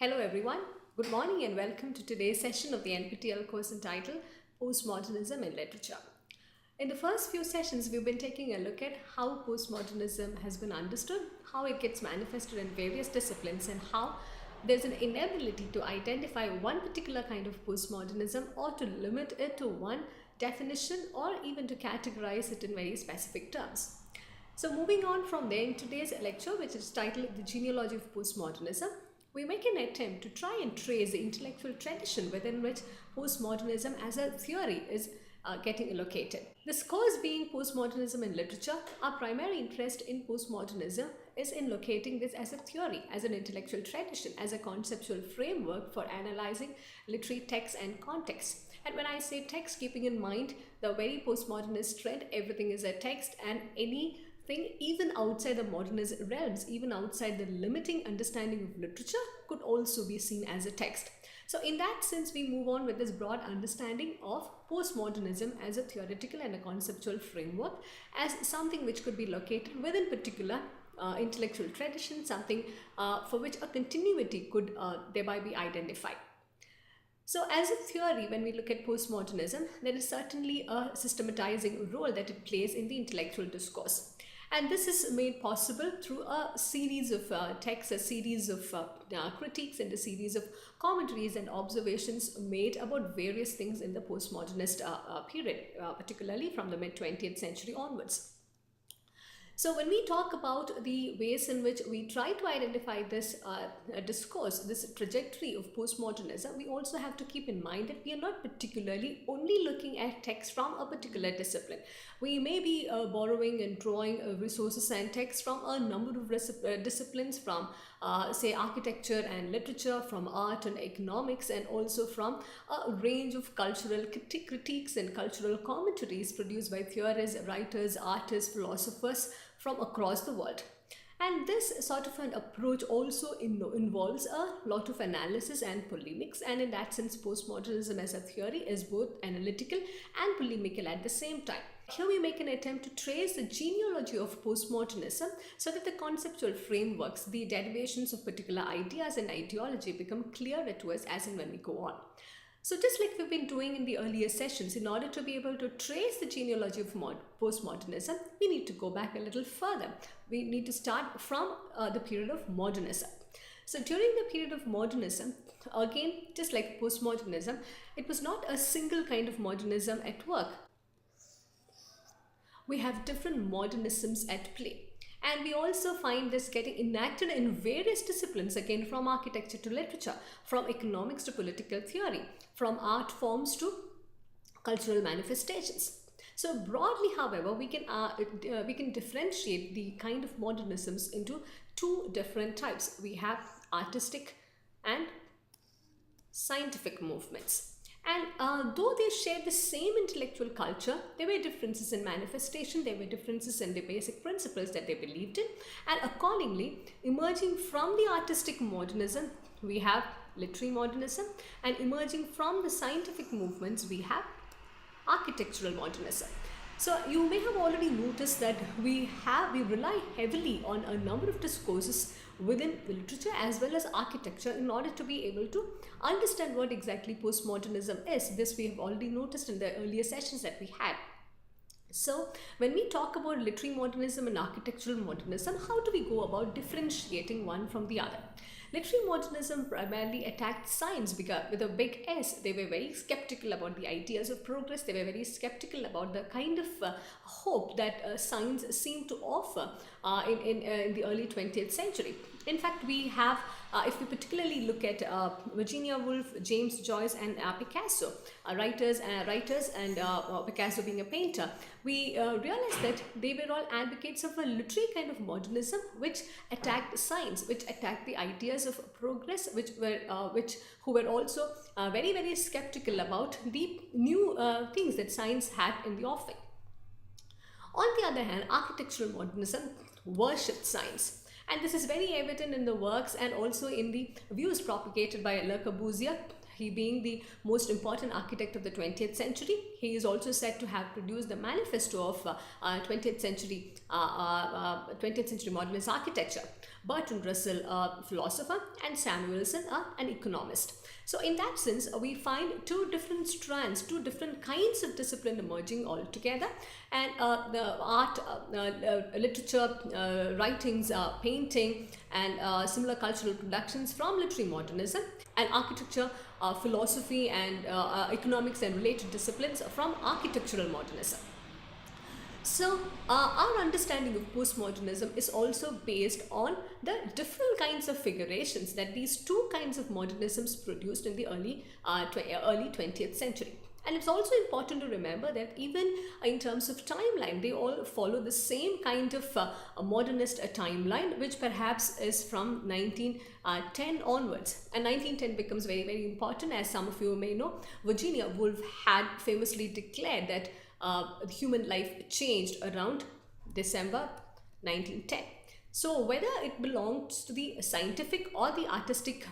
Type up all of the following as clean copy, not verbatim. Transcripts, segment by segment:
Hello everyone, good morning and welcome to today's session of the NPTEL course entitled Postmodernism in Literature. In the first few sessions, we've been taking a look at how postmodernism has been understood, how it gets manifested in various disciplines, and how there's an inability to identify one particular kind of postmodernism or to limit it to one definition or even to categorize it in very specific terms. So moving on from there, in today's lecture, which is titled The Genealogy of Postmodernism, we make an attempt to try and trace the intellectual tradition within which postmodernism as a theory is getting located. This course being postmodernism in literature, our primary interest in postmodernism is in locating this as a theory, as an intellectual tradition, as a conceptual framework for analyzing literary texts and context. And when I say text, keeping in mind the very postmodernist trend, everything is a text, and anything even outside the modernist realms, even outside the limiting understanding of literature, could also be seen as a text. So in that sense, we move on with this broad understanding of postmodernism as a theoretical and a conceptual framework, as something which could be located within particular intellectual tradition, something for which a continuity could thereby be identified. So as a theory, when we look at postmodernism, there is certainly a systematizing role that it plays in the intellectual discourse. And this is made possible through a series of texts, a series of critiques, and a series of commentaries and observations made about various things in the postmodernist period, particularly from the mid-20th century onwards. So when we talk about the ways in which we try to identify this discourse, this trajectory of postmodernism, we also have to keep in mind that we are not particularly only looking at text from a particular discipline. We may be borrowing and drawing resources and texts from a number of disciplines, from say architecture and literature, from art and economics, and also from a range of cultural critiques and cultural commentaries produced by theorists, writers, artists, philosophers from across the world. And this sort of an approach also involves a lot of analysis and polemics, and in that sense postmodernism as a theory is both analytical and polemical at the same time. Here we make an attempt to trace the genealogy of postmodernism so that the conceptual frameworks, the derivations of particular ideas and ideology become clearer to us as and when we go on. So just like we've been doing in the earlier sessions, in order to be able to trace the genealogy of postmodernism, we need to go back a little further. We need to start from the period of modernism. So during the period of modernism, again, just like postmodernism, it was not a single kind of modernism at work. We have different modernisms at play. And we also find this getting enacted in various disciplines, again from architecture to literature, from economics to political theory, from art forms to cultural manifestations. So broadly, however, we can differentiate the kind of modernisms into two different types. We have artistic and scientific movements. And though they shared the same intellectual culture, there were differences in manifestation, there were differences in the basic principles that they believed in. And accordingly, emerging from the artistic modernism, we have literary modernism, and emerging from the scientific movements, we have architectural modernism. So you may have already noticed that we rely heavily on a number of discourses within literature as well as architecture in order to be able to understand what exactly postmodernism is. This we have already noticed in the earlier sessions that we had. So when we talk about literary modernism and architectural modernism, how do we go about differentiating one from the other? Literary modernism primarily attacked science with a big S. They were very skeptical about the ideas of progress. They were very skeptical about the kind of hope that science seemed to offer in the early 20th century. In fact, we have, if we particularly look at Virginia Woolf, James Joyce, and Picasso, writers and Picasso being a painter, we realize that they were all advocates of a literary kind of modernism which attacked science, which attacked the ideas of progress, who were also very, very skeptical about the new things that science had in the offing. On the other hand, architectural modernism worshipped science. And this is very evident in the works and also in the views propagated by Le Corbusier. He being the most important architect of the 20th century, he is also said to have produced the manifesto of 20th century modernist architecture. Bertrand Russell, a philosopher, and Samuelson, an economist. So in that sense, we find two different strands, two different kinds of discipline emerging altogether, and the art, literature, writings, painting, and similar cultural productions from literary modernism, and architecture, philosophy, and economics and related disciplines from architectural modernism. So, our understanding of postmodernism is also based on the different kinds of figurations that these two kinds of modernisms produced in the early 20th century. And it's also important to remember that even in terms of timeline, they all follow the same kind of modernist timeline, which perhaps is from 1910 onwards. And 1910 becomes very, very important, as some of you may know. Virginia Woolf had famously declared that human life changed around December 1910. So whether it belongs to the scientific or the artistic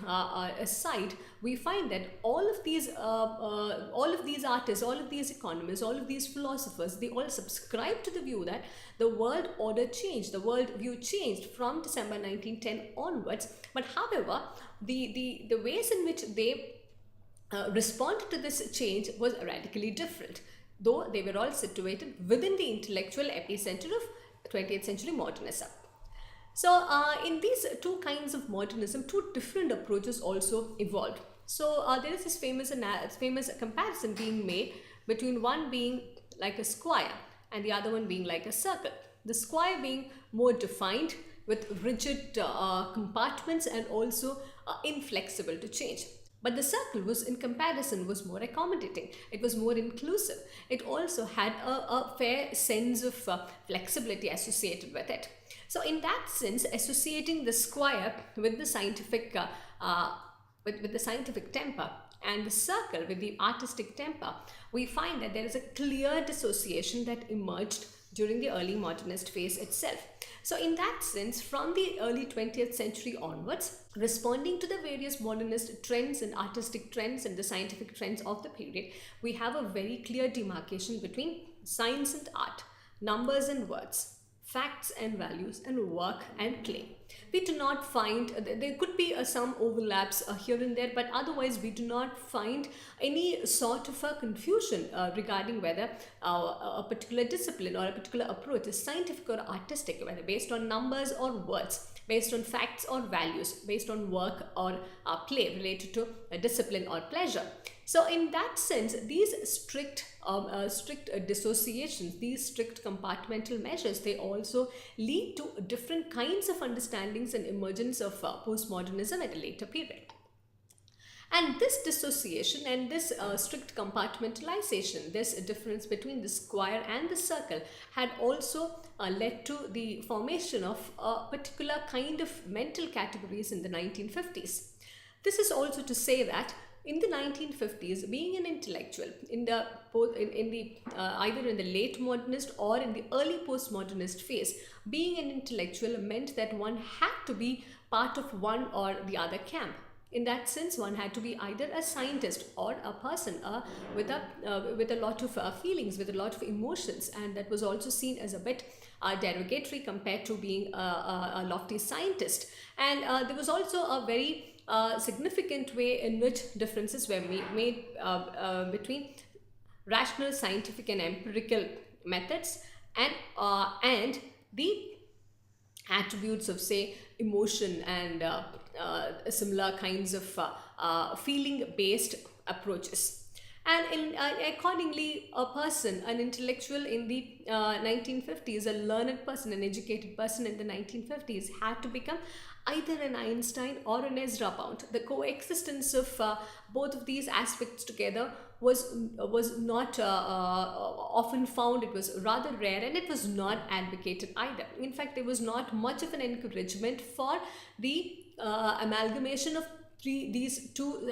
side, we find that all of these artists, all of these economists, all of these philosophers, they all subscribe to the view that the world order changed, the world view changed from December 1910 onwards. But however, the ways in which they responded to this change was radically different, though they were all situated within the intellectual epicenter of 20th century modernism. So in these two kinds of modernism, two different approaches also evolved. So there is this famous comparison being made between one being like a square and the other one being like a circle. The square being more defined with rigid compartments and also inflexible to change. But the circle was, in comparison, was more accommodating. It was more inclusive. It also had a fair sense of flexibility associated with it. So in that sense, associating the square with the scientific with the scientific temper and the circle with the artistic temper, we find that there is a clear dissociation that emerged during the early modernist phase itself. So in that sense, from the early 20th century onwards, responding to the various modernist trends and artistic trends and the scientific trends of the period, we have a very clear demarcation between science and art, numbers and words, facts and values, and work and claim. We do not find, there could be some overlaps here and there, but otherwise we do not find any sort of a confusion regarding whether a particular discipline or a particular approach is scientific or artistic, whether based on numbers or words, based on facts or values, based on work or play related to a discipline or pleasure. So in that sense, these strict dissociations, these strict compartmental measures, they also lead to different kinds of understandings and emergence of postmodernism at a later period. And this dissociation and this strict compartmentalization, this difference between the square and the circle, had also led to the formation of a particular kind of mental categories in the 1950s. This is also to say that in the 1950s, being an intellectual either in the late modernist or in the early postmodernist phase, being an intellectual meant that one had to be part of one or the other camp. In that sense, one had to be either a scientist or a person with a lot of feelings, with a lot of emotions, and that was also seen as a bit derogatory compared to being a lofty scientist. And there was also a very significant way in which differences were made between rational, scientific, and empirical methods and the attributes of, say, emotion and similar kinds of feeling-based approaches. And accordingly, a person, an intellectual in the 1950s, a learned person, an educated person in the 1950s, had to become either an Einstein or an Ezra Pound. The coexistence of both of these aspects together was not often found. It was rather rare, and it was not advocated either. In fact, there was not much of an encouragement for the amalgamation of these two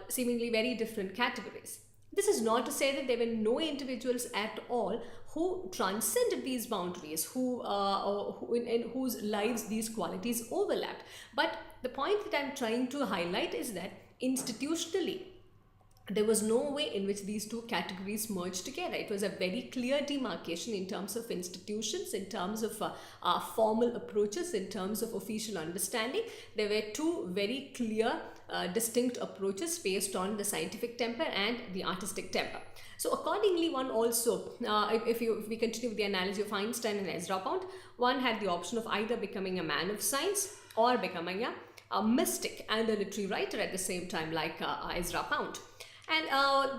seemingly very different categories. This is not to say that there were no individuals at all who transcended these boundaries, in whose lives these qualities overlapped. But the point that I'm trying to highlight is that institutionally, there was no way in which these two categories merged together. It was a very clear demarcation in terms of institutions, in terms of formal approaches, in terms of official understanding. There were two very clear, distinct approaches based on the scientific temper and the artistic temper. So accordingly, one also, if we continue with the analogy of Einstein and Ezra Pound, one had the option of either becoming a man of science or becoming a mystic and a literary writer at the same time, like Ezra Pound. And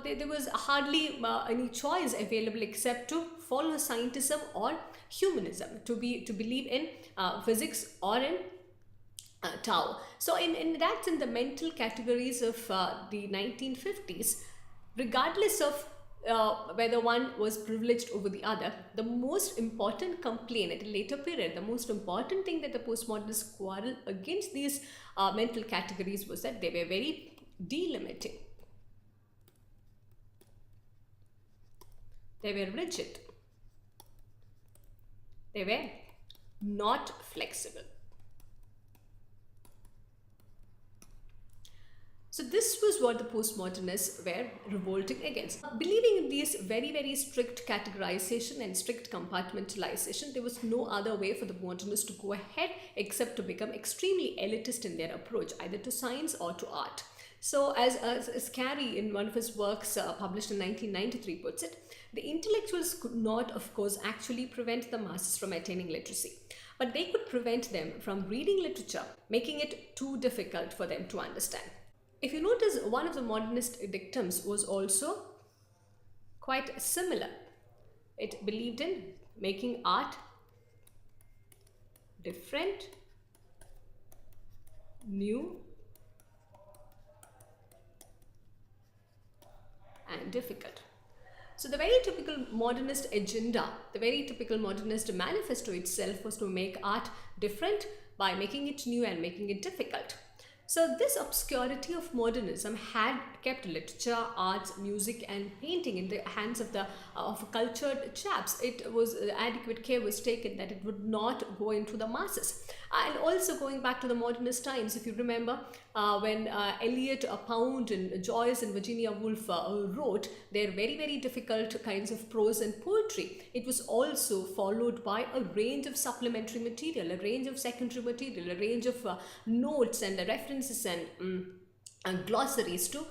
there was hardly any choice available except to follow scientism or humanism, to believe in physics or in Tao. So in the mental categories of the 1950s, regardless of whether one was privileged over the other, the most important complaint at a later period, the most important thing that the postmodernists quarreled against these mental categories was that they were very delimiting. They were rigid. They were not flexible. So this was what the postmodernists were revolting against. Believing in these very, very strict categorization and strict compartmentalization, there was no other way for the modernists to go ahead except to become extremely elitist in their approach, either to science or to art. So as Carey in one of his works published in 1993 puts it, the intellectuals could not, of course, actually prevent the masses from attaining literacy, but they could prevent them from reading literature, making it too difficult for them to understand. If you notice, one of the modernist dictums was also quite similar. It believed in making art different, new, and difficult. So the very typical modernist agenda, the very typical modernist manifesto itself was to make art different by making it new and making it difficult. So this obscurity of modernism had kept literature, arts, music and painting in the hands of cultured chaps. It was adequate care was taken that it would not go into the masses. And also going back to the modernist times, if you remember when Eliot, Pound and Joyce and Virginia Woolf wrote their very, very difficult kinds of prose and poetry, it was also followed by a range of supplementary material, a range of secondary material, a range of notes and references and glossaries to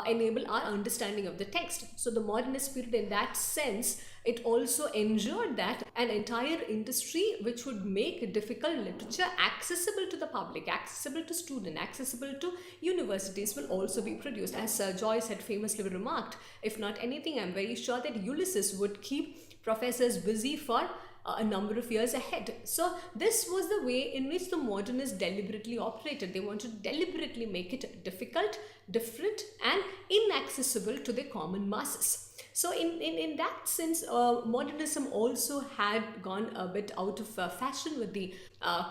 enable our understanding of the text. So the modernist period, in that sense, it also ensured that an entire industry which would make difficult literature accessible to the public, accessible to students, accessible to universities will also be produced. As Joyce had famously remarked, if not anything, I'm very sure that Ulysses would keep professors busy for a number of years ahead. So this was the way in which the modernists deliberately operated. They wanted to deliberately make it difficult, different and inaccessible to the common masses. So in that sense, modernism also had gone a bit out of fashion with the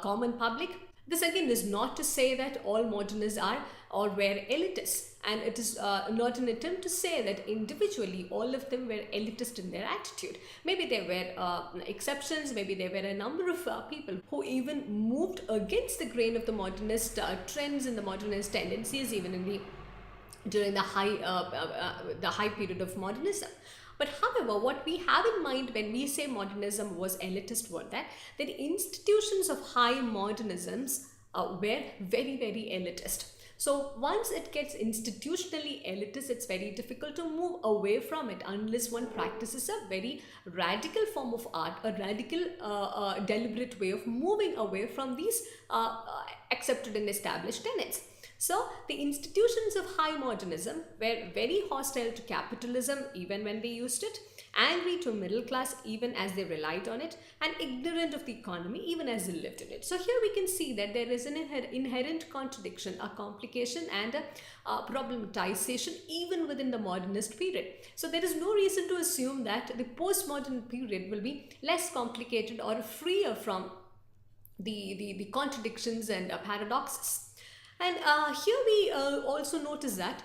common public. This again is not to say that all modernists are or were elitists, and it is not an attempt to say that individually all of them were elitist in their attitude. Maybe there were exceptions, maybe there were a number of people who even moved against the grain of the modernist trends and the modernist tendencies even during the high period of modernism. But however, what we have in mind when we say modernism was elitist was that the institutions of high modernisms were very, very elitist. So once it gets institutionally elitist, it's very difficult to move away from it unless one practices a very radical form of art, a radical deliberate way of moving away from these accepted and established tenets. So the institutions of high modernism were very hostile to capitalism even when they used it, angry to middle class even as they relied on it, and ignorant of the economy even as they lived in it. So here we can see that there is an inherent contradiction, a complication and a problematization even within the modernist period. So there is no reason to assume that the postmodern period will be less complicated or freer from the contradictions and paradoxes. And here we also notice that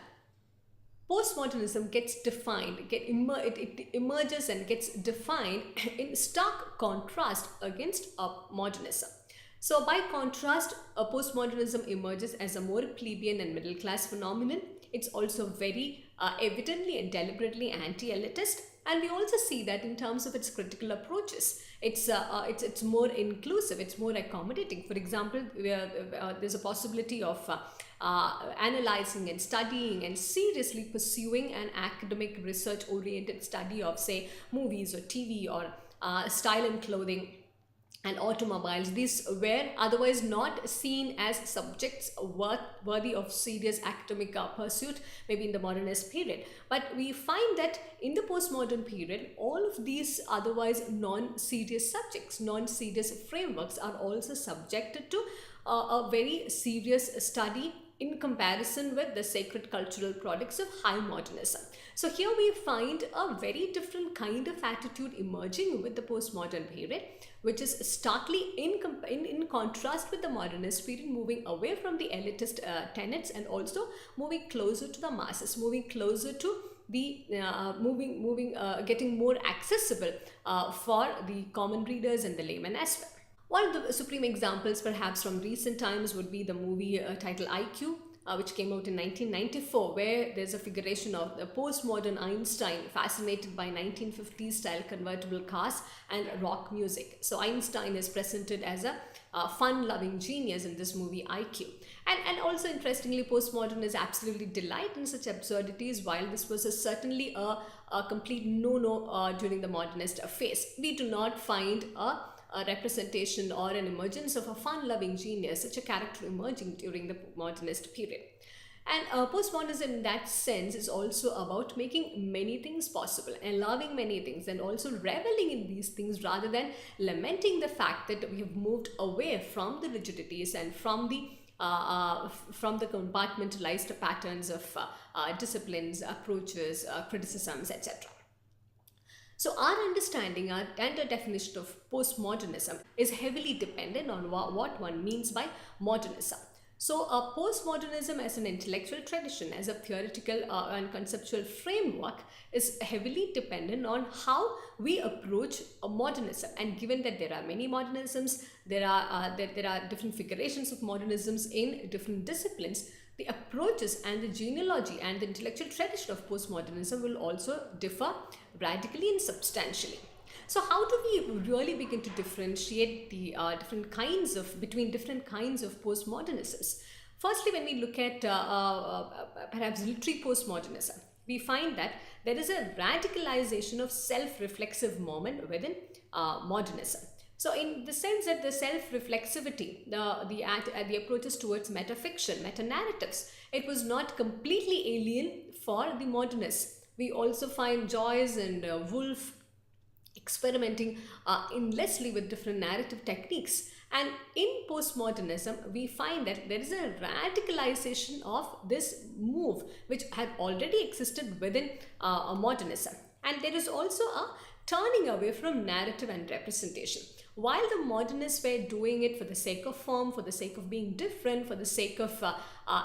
postmodernism gets defined, it emerges and gets defined in stark contrast against modernism. So by contrast, postmodernism emerges as a more plebeian and middle class phenomenon. It's also very evidently and deliberately anti-elitist. And we also see that in terms of its critical approaches, it's more inclusive, it's more accommodating. For example, there's a possibility of analyzing and studying and seriously pursuing an academic research-oriented study of, say, movies or TV or style and clothing and automobiles. These were otherwise not seen as subjects worthy of serious academic pursuit, maybe in the modernist period. But we find that in the postmodern period, all of these otherwise non-serious subjects, non-serious frameworks are also subjected to a very serious study in comparison with the sacred cultural products of high modernism. So here we find a very different kind of attitude emerging with the postmodern period, which is starkly in contrast with the modernist period, moving away from the elitist tenets and also moving closer to the masses, moving closer to the getting more accessible for the common readers and the layman as well. One of the supreme examples perhaps from recent times would be the movie titled IQ, which came out in 1994, where there's a figuration of the postmodern Einstein fascinated by 1950s style convertible cars and rock music. So Einstein is presented as a fun-loving genius in this movie IQ. And also interestingly, postmodern is absolutely delight in such absurdities, while this was certainly a complete no-no during the modernist phase. We do not find a representation or an emergence of a fun-loving genius, such a character emerging during the modernist period. And postmodernism in that sense is also about making many things possible and loving many things and also reveling in these things rather than lamenting the fact that we have moved away from the rigidities and from the compartmentalized patterns of disciplines, approaches, criticisms, etc. So our understanding and our definition of postmodernism is heavily dependent on what one means by modernism. So postmodernism as an intellectual tradition, as a theoretical and conceptual framework, is heavily dependent on how we approach modernism. And given that there are many modernisms, there are different figurations of modernisms in different disciplines, the approaches and the genealogy and the intellectual tradition of postmodernism will also differ radically and substantially. So how do we really begin to differentiate the between different kinds of postmodernisms? Firstly, when we look at perhaps literary postmodernism, we find that there is a radicalization of self-reflexive moment within modernism. So in the sense that the self-reflexivity, the approaches towards metafiction, meta-narratives, it was not completely alien for the modernists. We also find Joyce and Woolf experimenting endlessly with different narrative techniques. And in postmodernism, we find that there is a radicalization of this move, which had already existed within modernism. And there is also a turning away from narrative and representation. While the modernists were doing it for the sake of form, for the sake of being different, for the sake of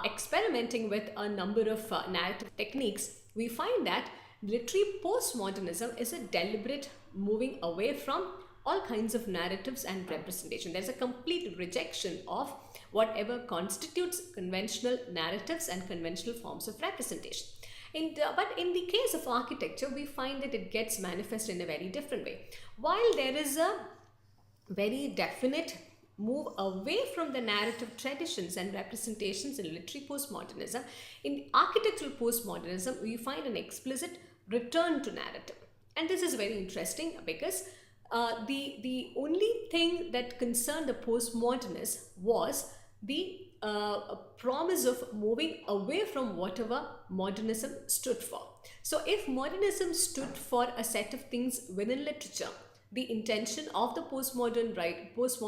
experimenting with a number of narrative techniques, we find that literary postmodernism is a deliberate moving away from all kinds of narratives and representation. There's a complete rejection of whatever constitutes conventional narratives and conventional forms of representation. But in the case of architecture, we find that it gets manifest in a very different way. While there is a very definite move away from the narrative traditions and representations in literary postmodernism, in architectural postmodernism, we find an explicit return to narrative. And this is very interesting because the only thing that concerned the postmodernists was the promise of moving away from whatever modernism stood for. So if modernism stood for a set of things within literature, the intention of the postmodern writers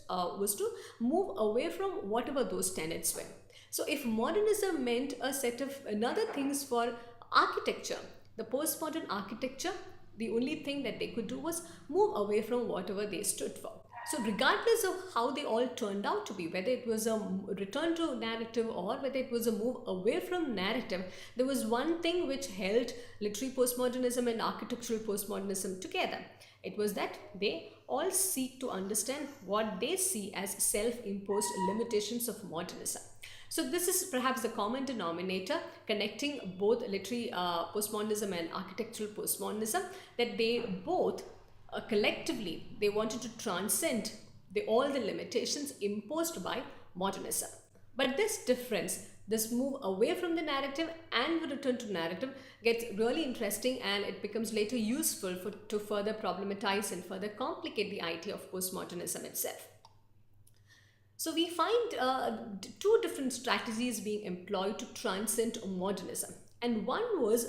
was to move away from whatever those tenets were. So if modernism meant a set of another things for architecture, the postmodern architecture, the only thing that they could do was move away from whatever they stood for. So regardless of how they all turned out to be, whether it was a return to narrative or whether it was a move away from narrative, there was one thing which held literary postmodernism and architectural postmodernism together. It was that they all seek to understand what they see as self-imposed limitations of modernism. So this is perhaps the common denominator connecting both literary postmodernism and architectural postmodernism, that they both collectively, they wanted to transcend all the limitations imposed by modernism. But this difference, this move away from the narrative and the return to narrative, gets really interesting, and it becomes later useful to further problematize and further complicate the idea of postmodernism itself. So we find two different strategies being employed to transcend modernism, and one was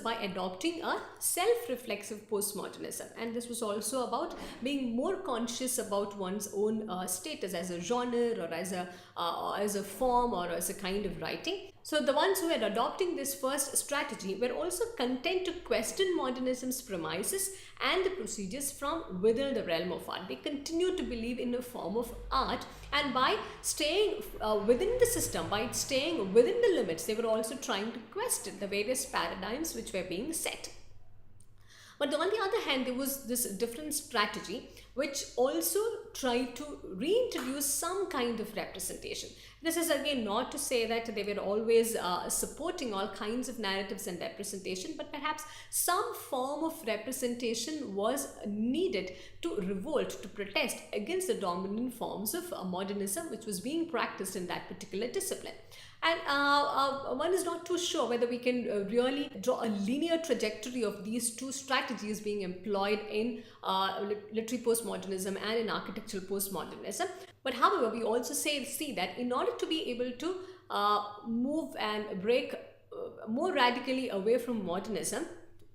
by adopting a self-reflexive postmodernism, and this was also about being more conscious about one's own status as a genre, or as a form, or as a kind of writing. So the ones who were adopting this first strategy were also content to question modernism's premises and the procedures from within the realm of art. They continued to believe in a form of art, and by staying within the system, by staying within the limits, they were also trying to question the various paradigms which were being set. But on the other hand, there was this different strategy which also tried to reintroduce some kind of representation. This is again not to say that they were always supporting all kinds of narratives and representation, but perhaps some form of representation was needed to revolt, to protest against the dominant forms of modernism which was being practiced in that particular discipline. And one is not too sure whether we can really draw a linear trajectory of these two strategies being employed in literary postmodernism and in architectural postmodernism. But however, we also see that in order to be able to move and break more radically away from modernism,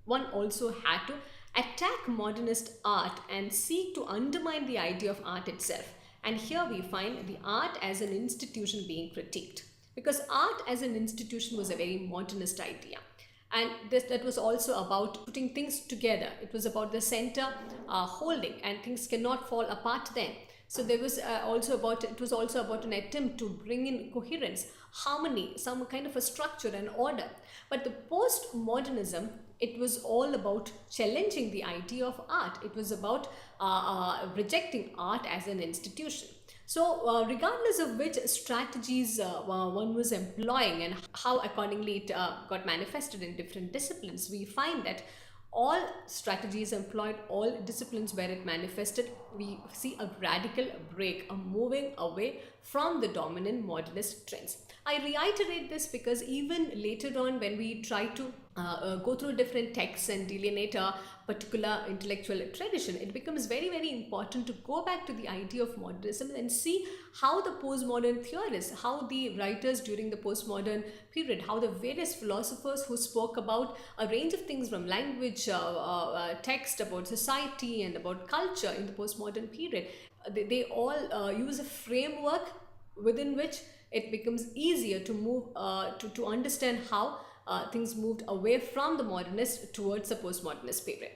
one also had to attack modernist art and seek to undermine the idea of art itself. And here we find the art as an institution being critiqued, because art as an institution was a very modernist idea. And that was also about putting things together. It was about the center holding, and things cannot fall apart then. So there was it was also about an attempt to bring in coherence, harmony, some kind of a structure and order. But the postmodernism, it was all about challenging the idea of art. It was about rejecting art as an institution. So regardless of which strategies one was employing and how accordingly it got manifested in different disciplines, we find that all strategies employed, all disciplines where it manifested, we see a radical break, a moving away from the dominant modernist trends. I reiterate this because even later on, when we try to go through different texts and delineate a particular intellectual tradition, it becomes very, very important to go back to the idea of modernism and see how the postmodern theorists, how the writers during the postmodern period, how the various philosophers who spoke about a range of things from language, text, about society and about culture in the postmodern period, they all use a framework within which it becomes easier to move to understand how things moved away from the modernist towards the postmodernist period.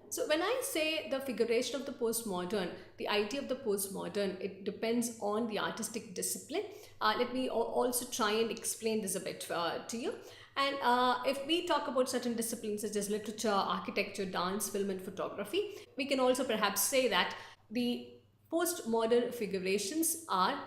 So when I say the figuration of the postmodern, the idea of the postmodern, it depends on the artistic discipline. Let me also try and explain this a bit to you. And if we talk about certain disciplines such as literature, architecture, dance, film and photography, we can also perhaps say that the postmodern figurations are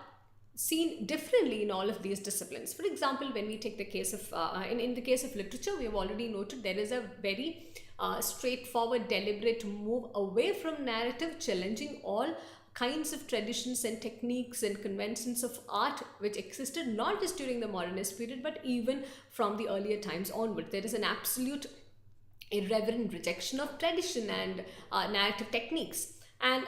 seen differently in all of these disciplines. For example, when we take the case of, in the case of literature, we have already noted there is a very straightforward, deliberate move away from narrative, challenging all kinds of traditions and techniques and conventions of art which existed not just during the modernist period, but even from the earlier times onward. There is an absolute irreverent rejection of tradition and narrative techniques. And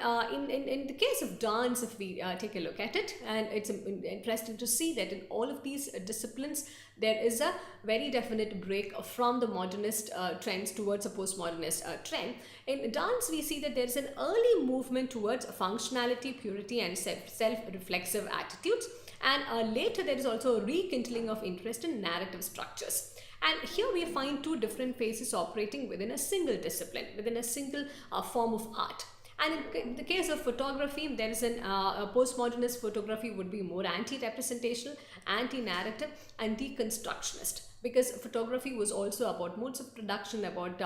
in the case of dance, if we take a look at it, and it's interesting to see that in all of these disciplines, there is a very definite break from the modernist trends towards a postmodernist trend. In dance, we see that there is an early movement towards functionality, purity and self-reflexive attitudes. And later, there is also a rekindling of interest in narrative structures. And here we find two different phases operating within a single discipline, within a single form of art. And in the case of photography, there is a postmodernist photography would be more anti-representational, anti-narrative and deconstructionist. because photography was also about modes of production, about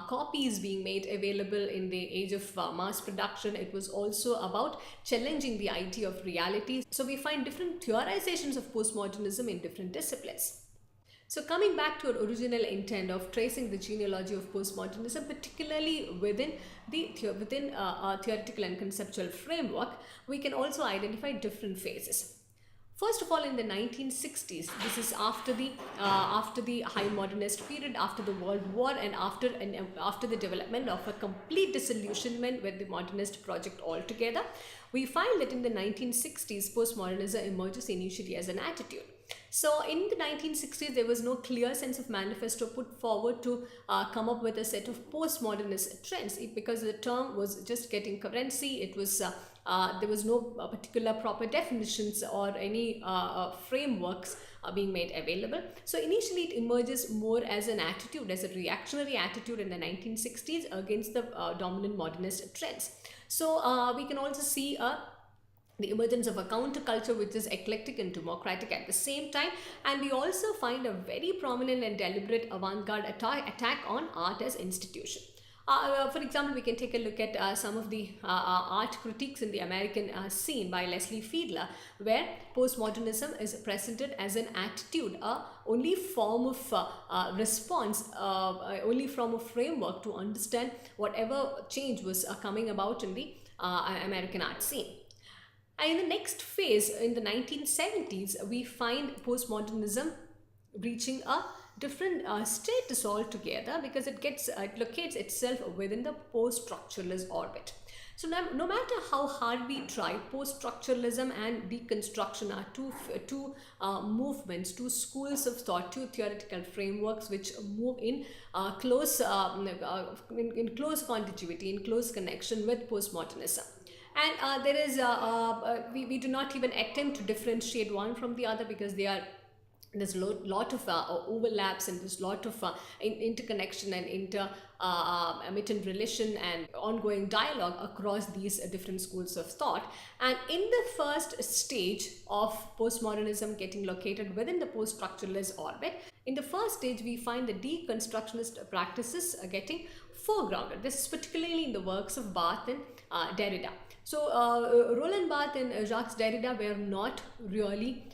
copies being made available in the age of mass production. It was also about challenging the idea of reality. So we find different theorizations of postmodernism in different disciplines. So coming back to our original intent of tracing the genealogy of postmodernism, particularly within a theoretical and conceptual framework, we can also identify different phases. First of all, in the 1960s, this is after the high modernist period, after the World War, and after the development of a complete disillusionment with the modernist project altogether, we find that in the 1960s, postmodernism emerges initially as an attitude. So in the 1960s, there was no clear sense of manifesto put forward to come up with a set of postmodernist trends, because the term was just getting currency. It was there was no particular proper definitions or any frameworks being made available. So initially it emerges more as an attitude, as a reactionary attitude in the 1960s against the dominant modernist trends. So we can also see the emergence of a counterculture which is eclectic and democratic at the same time, and we also find a very prominent and deliberate avant-garde attack on art as institution. For example, we can take a look at some of the art critiques in the American scene by Leslie Fiedler, where postmodernism is presented as an attitude, only form of response, only from a framework to understand whatever change was coming about in the American art scene. And in the next phase, in the 1970s, we find postmodernism reaching a different status altogether, because it locates itself within the post-structuralist orbit. So no matter how hard we try, post-structuralism and deconstruction are two movements, two schools of thought, two theoretical frameworks which move in close contiguity, in close connection with postmodernism. And there is we do not even attempt to differentiate one from the other, because there's a lot of overlaps, and there's a lot of interconnection and intermittent relation and ongoing dialogue across these different schools of thought. And in the first stage of postmodernism getting located within the post-structuralist orbit, in the first stage we find the deconstructionist practices getting foregrounded. This is particularly in the works of Barthes and Derrida. So Roland Barthes and Jacques Derrida were not really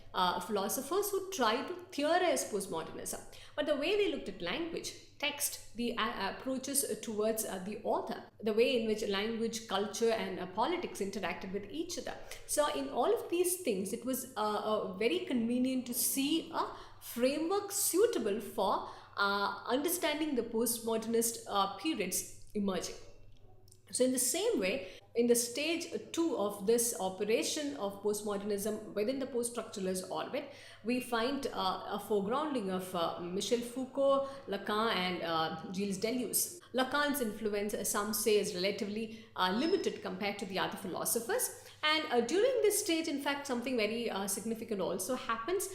philosophers who tried to theorize postmodernism, but the way they looked at language, text, the approaches towards the author, the way in which language, culture and politics interacted with each other. So in all of these things, it was very convenient to see a framework suitable for understanding the postmodernist periods emerging. So in the same way, in the stage 2 of this operation of postmodernism within the post-structuralist orbit, we find a foregrounding of Michel Foucault, Lacan and Gilles Deleuze. Lacan's influence, some say, is relatively limited compared to the other philosophers. And during this stage, in fact, something very significant also happens.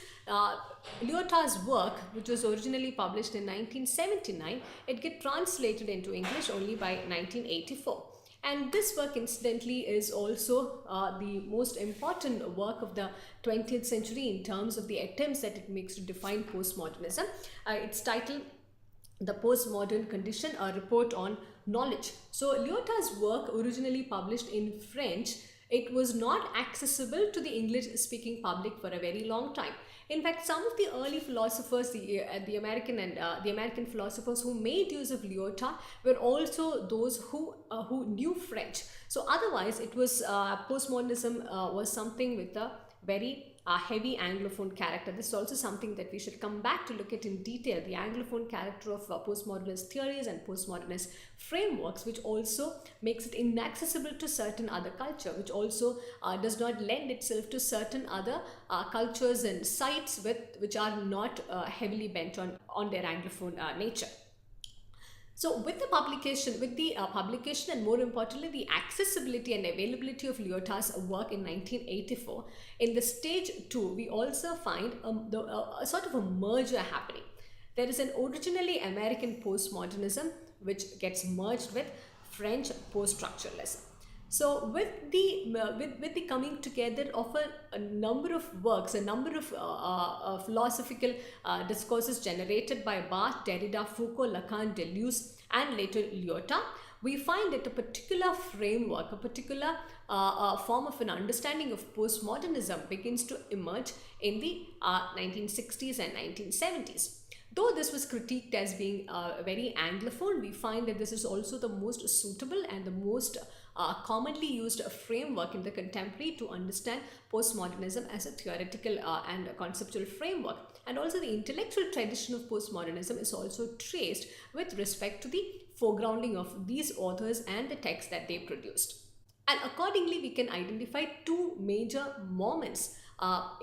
Lyotard's work, which was originally published in 1979, it gets translated into English only by 1984. And this work, incidentally, is also the most important work of the 20th century in terms of the attempts that it makes to define postmodernism. It's titled The Postmodern Condition, a Report on Knowledge. So Lyotard's work, originally published in French, it was not accessible to the English-speaking public for a very long time. In fact, some of the early philosophers, the American philosophers who made use of Lyotard were also those who knew French. So otherwise, it was postmodernism was something with a very heavy Anglophone character. This is also something that we should come back to look at in detail, the Anglophone character of postmodernist theories and postmodernist frameworks, which also makes it inaccessible to certain other culture, which also does not lend itself to certain other cultures and sites which are not heavily bent on their Anglophone nature. So with the publication and more importantly the accessibility and availability of Lyotard's work in 1984, in the stage 2 we also find a sort of a merger happening. There is an originally American postmodernism which gets merged with French post-structuralism. So with the coming together of a number of works, a number of philosophical discourses generated by Barthes, Derrida, Foucault, Lacan, Deleuze, and later Lyotard, we find that a particular framework, a particular form of an understanding of postmodernism begins to emerge in the 1960s and 1970s. Though this was critiqued as being very Anglophone, we find that this is also the most suitable and the most commonly used framework in the contemporary to understand postmodernism as a theoretical and a conceptual framework. And also the intellectual tradition of postmodernism is also traced with respect to the foregrounding of these authors and the texts that they produced. And accordingly, we can identify two major moments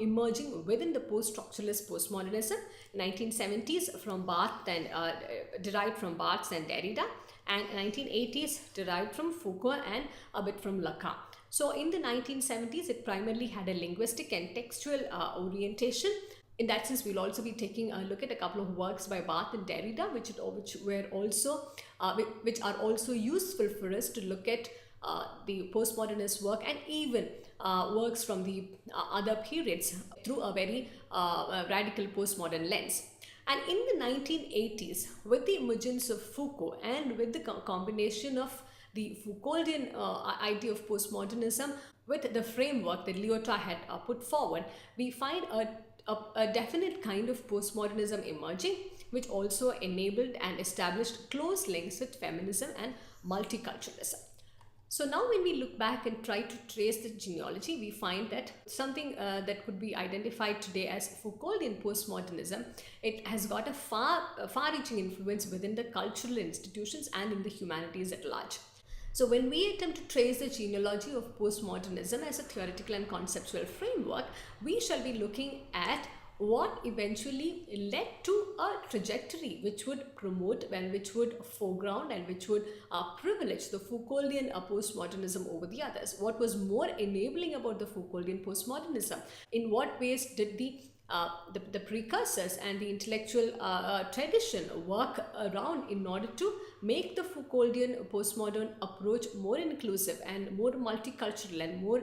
emerging within the post-structuralist postmodernism: 1970s from Barthes and derived from Barthes and Derrida, and 1980s derived from Foucault and a bit from Lacan. So in the 1970s, it primarily had a linguistic and textual orientation. In that sense, we'll also be taking a look at a couple of works by Barthes and Derrida, which are also useful for us to look at the postmodernist work and even works from the other periods through a very radical postmodern lens. And in the 1980s, with the emergence of Foucault and with the combination of the Foucauldian idea of postmodernism with the framework that Lyotard had put forward, we find a definite kind of postmodernism emerging, which also enabled and established close links with feminism and multiculturalism. So now when we look back and try to trace the genealogy, we find that something that could be identified today as Foucauldian postmodernism, it has got a far-reaching influence within the cultural institutions and in the humanities at large. So when we attempt to trace the genealogy of postmodernism as a theoretical and conceptual framework, we shall be looking at what eventually led to a trajectory which would promote and which would foreground and which would privilege the Foucauldian postmodernism over the others. What was more enabling about the Foucauldian postmodernism? In what ways did the precursors and the intellectual tradition work around in order to make the Foucauldian postmodern approach more inclusive and more multicultural and more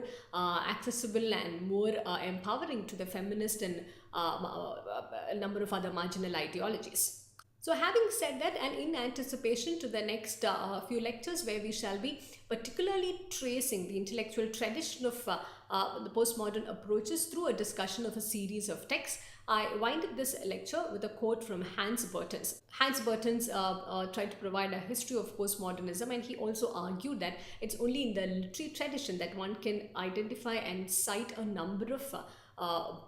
accessible and more empowering to the feminist and a number of other marginal ideologies. So having said that, and in anticipation to the next few lectures where we shall be particularly tracing the intellectual tradition of the postmodern approaches through a discussion of a series of texts, I wind up this lecture with a quote from Hans Bertens. Hans Bertens tried to provide a history of postmodernism, and he also argued that it's only in the literary tradition that one can identify and cite a number of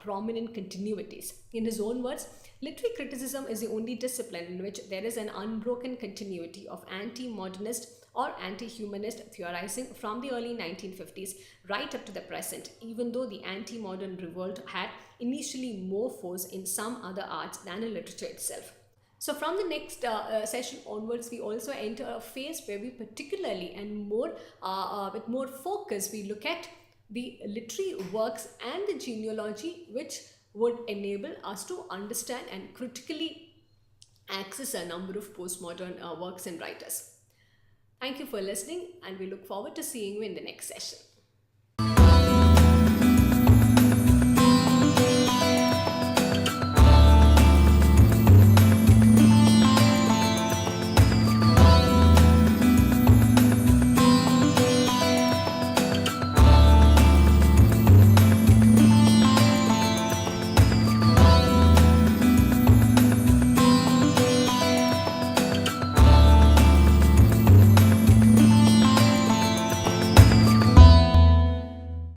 prominent continuities. In his own words, literary criticism is the only discipline in which there is an unbroken continuity of anti-modernist or anti-humanist theorizing from the early 1950s right up to the present, even though the anti-modern revolt had initially more force in some other arts than in literature itself. So from the next session onwards, we also enter a phase where we particularly and more with more focus, we look at the literary works and the genealogy which would enable us to understand and critically access a number of postmodern works and writers. Thank you for listening, and we look forward to seeing you in the next session.